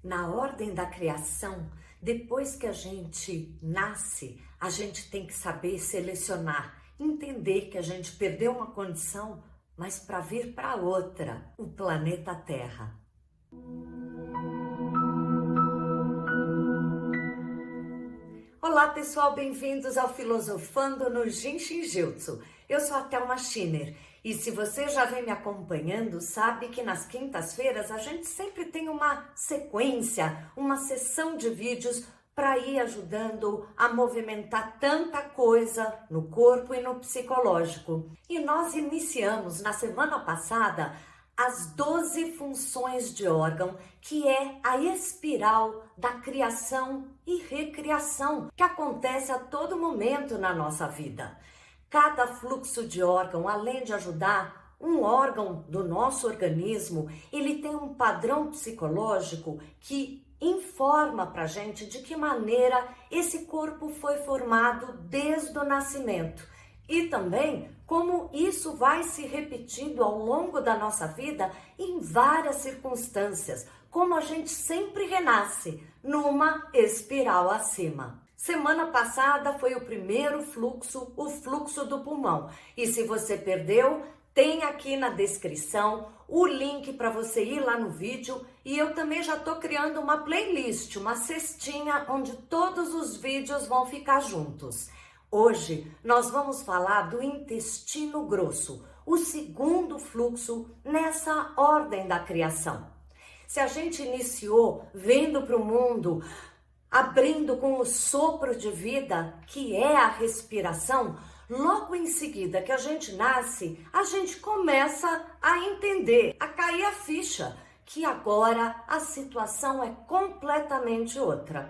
Na ordem da criação, depois que a gente nasce, a gente tem que saber selecionar, entender que a gente perdeu uma condição, mas para vir para outra, o planeta Terra. Olá pessoal, bem-vindos ao Filosofando no Jinshin Jutsu. Eu sou a Thelma Schiner e se você já vem me acompanhando, sabe que nas quintas-feiras a gente sempre tem uma sequência, uma sessão de vídeos para ir ajudando a movimentar tanta coisa no corpo e no psicológico. E nós iniciamos na semana passada as 12 funções de órgão, que é a espiral da criação e recriação, que acontece a todo momento na nossa vida. Cada fluxo de órgão, além de ajudar um órgão do nosso organismo, ele tem um padrão psicológico que informa pra gente de que maneira esse corpo foi formado desde o nascimento. E também como isso vai se repetindo ao longo da nossa vida em várias circunstâncias, como a gente sempre renasce numa espiral acima. Semana passada foi o primeiro fluxo, o fluxo do pulmão. E se você perdeu, tem aqui na descrição o link para você ir lá no vídeo. E eu também já estou criando uma playlist, uma cestinha onde todos os vídeos vão ficar juntos. Hoje nós vamos falar do intestino grosso, o segundo fluxo nessa ordem da criação. Se a gente iniciou vendo para o mundo, abrindo com o sopro de vida, que é a respiração, logo em seguida que a gente nasce, a gente começa a entender, a cair a ficha, que agora a situação é completamente outra.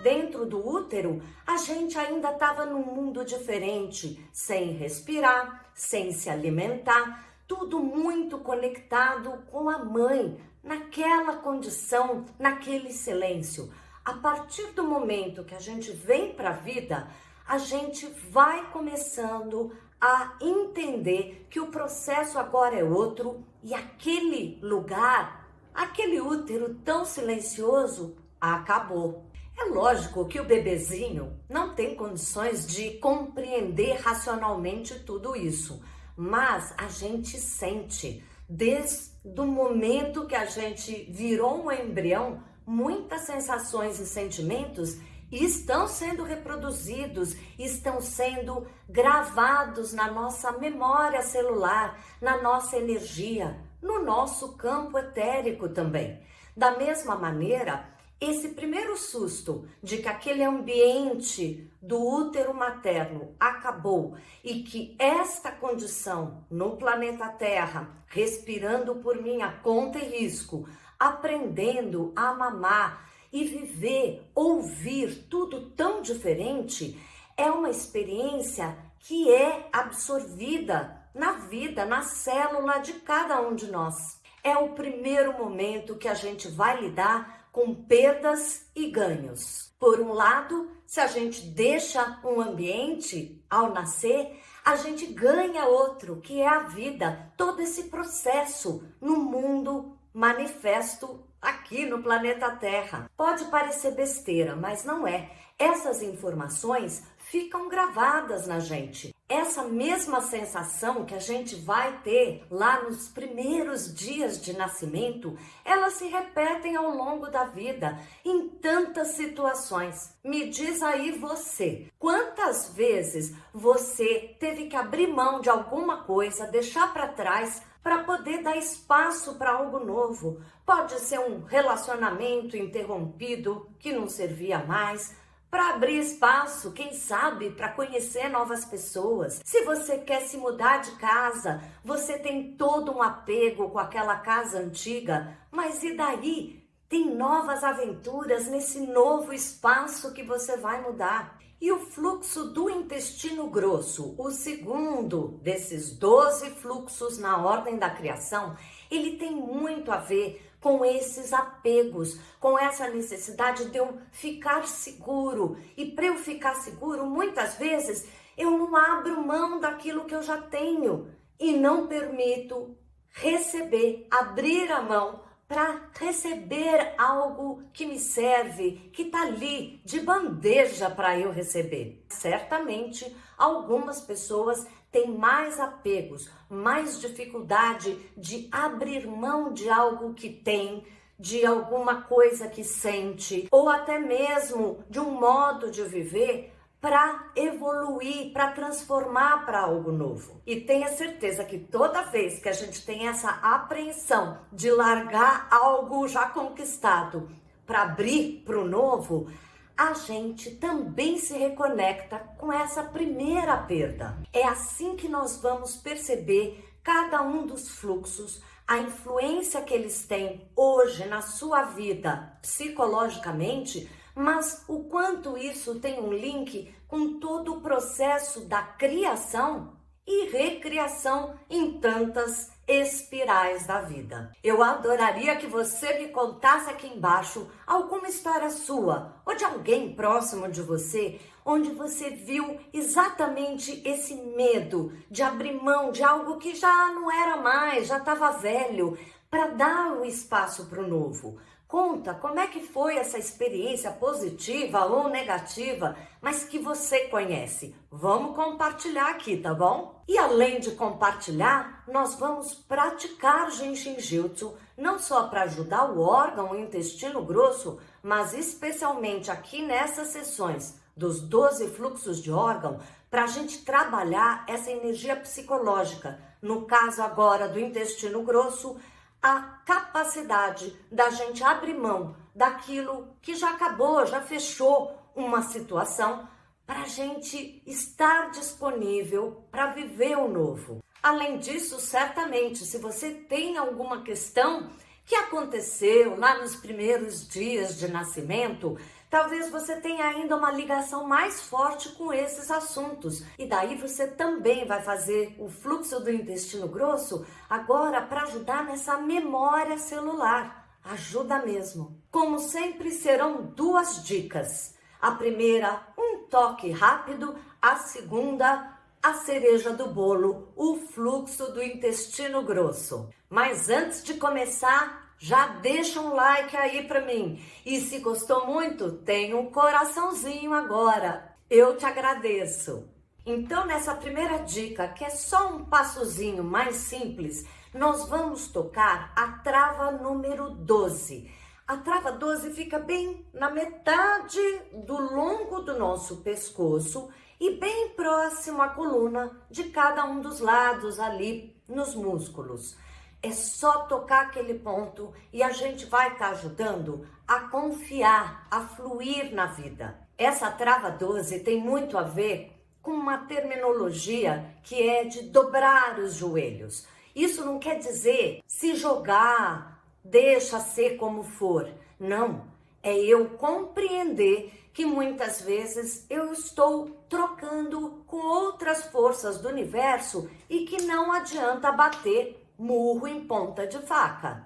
Dentro do útero, a gente ainda estava num mundo diferente, sem respirar, sem se alimentar, tudo muito conectado com a mãe, naquela condição, naquele silêncio. A partir do momento que a gente vem para a vida, a gente vai começando a entender que o processo agora é outro e aquele lugar, aquele útero tão silencioso, acabou. É lógico que o bebezinho não tem condições de compreender racionalmente tudo isso, mas a gente sente, desde o momento que a gente virou um embrião, muitas sensações e sentimentos estão sendo reproduzidos, estão sendo gravados na nossa memória celular, na nossa energia, no nosso campo etérico também. Da mesma maneira, esse primeiro susto de que aquele ambiente do útero materno acabou e que esta condição no planeta Terra, respirando por minha conta e risco, aprendendo a mamar e viver, ouvir tudo tão diferente, é uma experiência que é absorvida na vida, na célula de cada um de nós. É o primeiro momento que a gente vai lidar com perdas e ganhos. Por um lado, se a gente deixa um ambiente ao nascer, a gente ganha outro, que é a vida, todo esse processo no mundo manifesto aqui no planeta Terra. Pode parecer besteira, mas não é. Essas informações ficam gravadas na gente. Essa mesma sensação que a gente vai ter lá nos primeiros dias de nascimento, elas se repetem ao longo da vida, em tantas situações. Me diz aí você, quantas vezes você teve que abrir mão de alguma coisa, deixar para trás, para poder dar espaço para algo novo? Pode ser um relacionamento interrompido que não servia mais, para abrir espaço, quem sabe, para conhecer novas pessoas. Se você quer se mudar de casa, você tem todo um apego com aquela casa antiga, mas e daí? Tem novas aventuras nesse novo espaço que você vai mudar. E o fluxo do intestino grosso, o segundo desses 12 fluxos na ordem da criação, ele tem muito a ver com esses apegos, com essa necessidade de eu ficar seguro. E para eu ficar seguro, muitas vezes eu não abro mão daquilo que eu já tenho e não permito receber, abrir a mão para receber algo que me serve, que está ali de bandeja para eu receber. Certamente, algumas pessoas têm mais apegos, mais dificuldade de abrir mão de algo que tem, de alguma coisa que sente, ou até mesmo de um modo de viver para evoluir, para transformar para algo novo. E tenha certeza que toda vez que a gente tem essa apreensão de largar algo já conquistado para abrir para o novo, a gente também se reconecta com essa primeira perda. É assim que nós vamos perceber cada um dos fluxos, a influência que eles têm hoje na sua vida psicologicamente, mas o quanto isso tem um link com todo o processo da criação e recriação em tantas espirais da vida. Eu adoraria que você me contasse aqui embaixo alguma história sua ou de alguém próximo de você, onde você viu exatamente esse medo de abrir mão de algo que já não era mais, já estava velho, para dar um espaço para o novo. Conta como é que foi essa experiência positiva ou negativa, mas que você conhece. Vamos compartilhar aqui, tá bom? E além de compartilhar, nós vamos praticar Jinshin Jutsu, não só para ajudar o órgão, o intestino grosso, mas especialmente aqui nessas sessões dos 12 fluxos de órgão, para a gente trabalhar essa energia psicológica. No caso agora do intestino grosso, a capacidade da gente abrir mão daquilo que já acabou, já fechou uma situação, para a gente estar disponível para viver o novo. Além disso, certamente, se você tem alguma questão que aconteceu lá nos primeiros dias de nascimento, talvez você tenha ainda uma ligação mais forte com esses assuntos. E daí você também vai fazer o fluxo do intestino grosso agora para ajudar nessa memória celular. Ajuda mesmo. Como sempre, serão 2 dicas. A primeira, um toque rápido. A segunda, a cereja do bolo, o fluxo do intestino grosso. Mas antes de começar, já deixa um like aí para mim. E se gostou muito, tem um coraçãozinho agora. Eu te agradeço. Então, nessa primeira dica, que é só um passozinho mais simples, nós vamos tocar a trava número 12. A trava 12 fica bem na metade do longo do nosso pescoço e bem próximo à coluna de cada um dos lados ali nos músculos. É só tocar aquele ponto e a gente vai estar ajudando a confiar, a fluir na vida. Essa trava 12 tem muito a ver com uma terminologia que é de dobrar os joelhos. Isso não quer dizer se jogar, deixa ser como for. Não, é eu compreender que muitas vezes eu estou trocando com outras forças do universo e que não adianta bater murro em ponta de faca.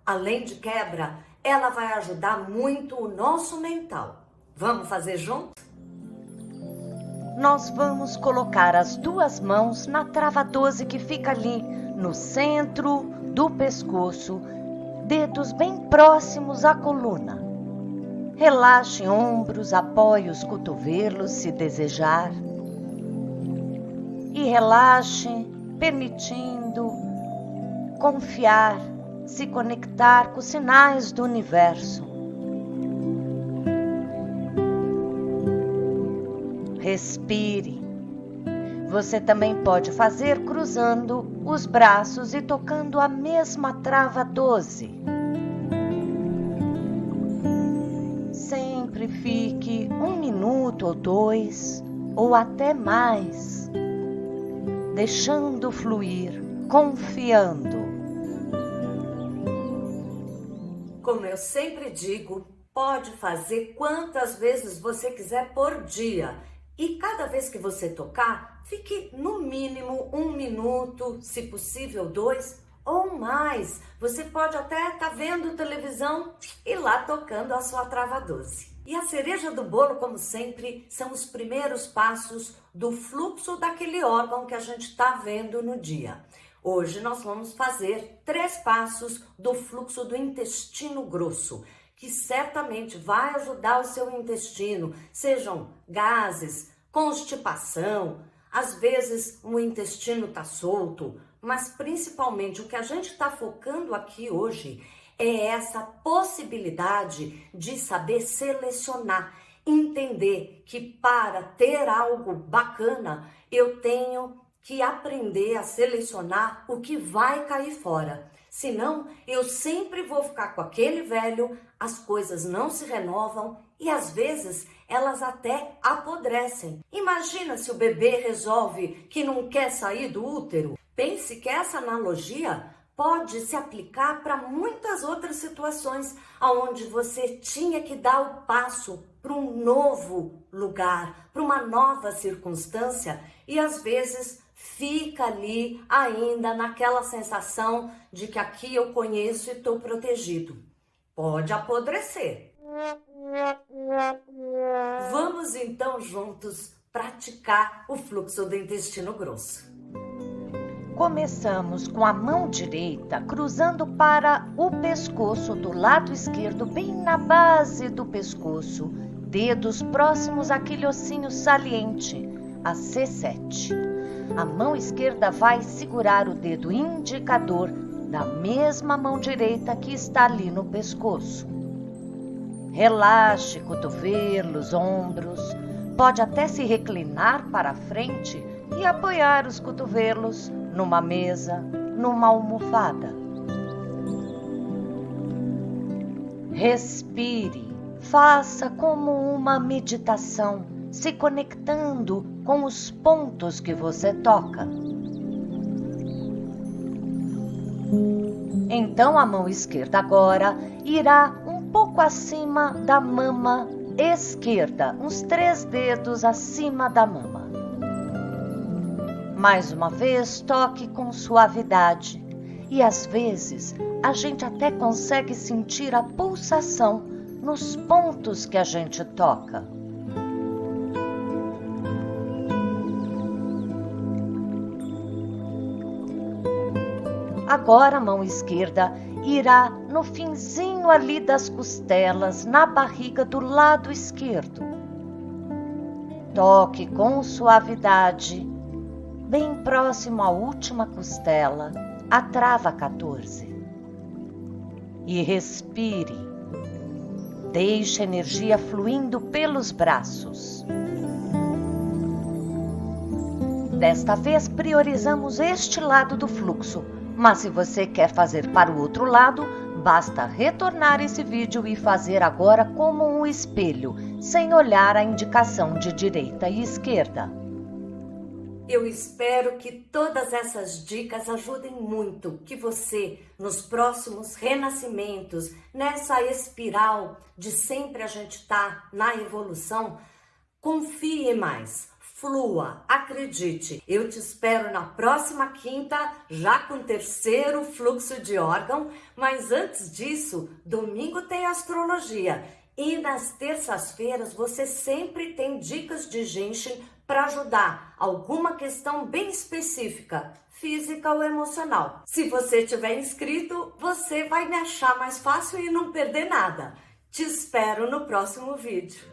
Além de quebra, ela vai ajudar muito o nosso mental. Vamos fazer junto? Nós vamos colocar as 2 mãos na trava 12 que fica ali no centro do pescoço, dedos bem próximos à coluna. Relaxe ombros, apoie os cotovelos se desejar. E relaxe, permitindo confiar, se conectar com os sinais do universo. Respire. Você também pode fazer cruzando os braços e tocando a mesma trava 12. Sempre fique 1 minuto ou 2, ou até mais, deixando fluir, confiando. Como eu sempre digo, pode fazer quantas vezes você quiser por dia. E cada vez que você tocar, fique no mínimo 1 minuto, se possível 2 ou mais. Você pode até estar vendo televisão e lá tocando a sua trava 12. E a cereja do bolo, como sempre, são os primeiros passos do fluxo daquele órgão que a gente está vendo no dia. Hoje nós vamos fazer 3 passos do fluxo do intestino grosso, que certamente vai ajudar o seu intestino, sejam gases, constipação, às vezes o intestino está solto, mas principalmente o que a gente está focando aqui hoje é essa possibilidade de saber selecionar, entender que para ter algo bacana eu tenho que aprender a selecionar o que vai cair fora. Senão, eu sempre vou ficar com aquele velho, as coisas não se renovam e às vezes elas até apodrecem. Imagina se o bebê resolve que não quer sair do útero. Pense que essa analogia pode se aplicar para muitas outras situações onde você tinha que dar o passo para um novo lugar, para uma nova circunstância e às vezes fica ali ainda naquela sensação de que aqui eu conheço e estou protegido. Pode apodrecer. Vamos então juntos praticar o fluxo do intestino grosso. Começamos com a mão direita cruzando para o pescoço do lado esquerdo, bem na base do pescoço, dedos próximos àquele ossinho saliente, a C7. A mão esquerda vai segurar o dedo indicador da mesma mão direita que está ali no pescoço. Relaxe cotovelos, ombros, pode até se reclinar para frente e apoiar os cotovelos numa mesa, numa almofada. Respire, faça como uma meditação, se conectando com os pontos que você toca. Então a mão esquerda agora irá um pouco acima da mama esquerda, uns 3 dedos acima da mama. Mais uma vez, toque com suavidade e às vezes a gente até consegue sentir a pulsação nos pontos que a gente toca. Agora a mão esquerda irá no finzinho ali das costelas, na barriga do lado esquerdo. Toque com suavidade, bem próximo à última costela, a trava 14. E respire. Deixe a energia fluindo pelos braços. Desta vez priorizamos este lado do fluxo. Mas se você quer fazer para o outro lado, basta retornar esse vídeo e fazer agora como um espelho, sem olhar a indicação de direita e esquerda. Eu espero que todas essas dicas ajudem muito, que você, nos próximos renascimentos, nessa espiral de sempre a gente estar na evolução, confie mais. Flua, acredite. Eu te espero na próxima quinta, já com o 3º fluxo de órgão, mas antes disso, domingo tem astrologia e nas terças-feiras você sempre tem dicas de Genshin para ajudar alguma questão bem específica, física ou emocional. Se você tiver inscrito, você vai me achar mais fácil e não perder nada. Te espero no próximo vídeo.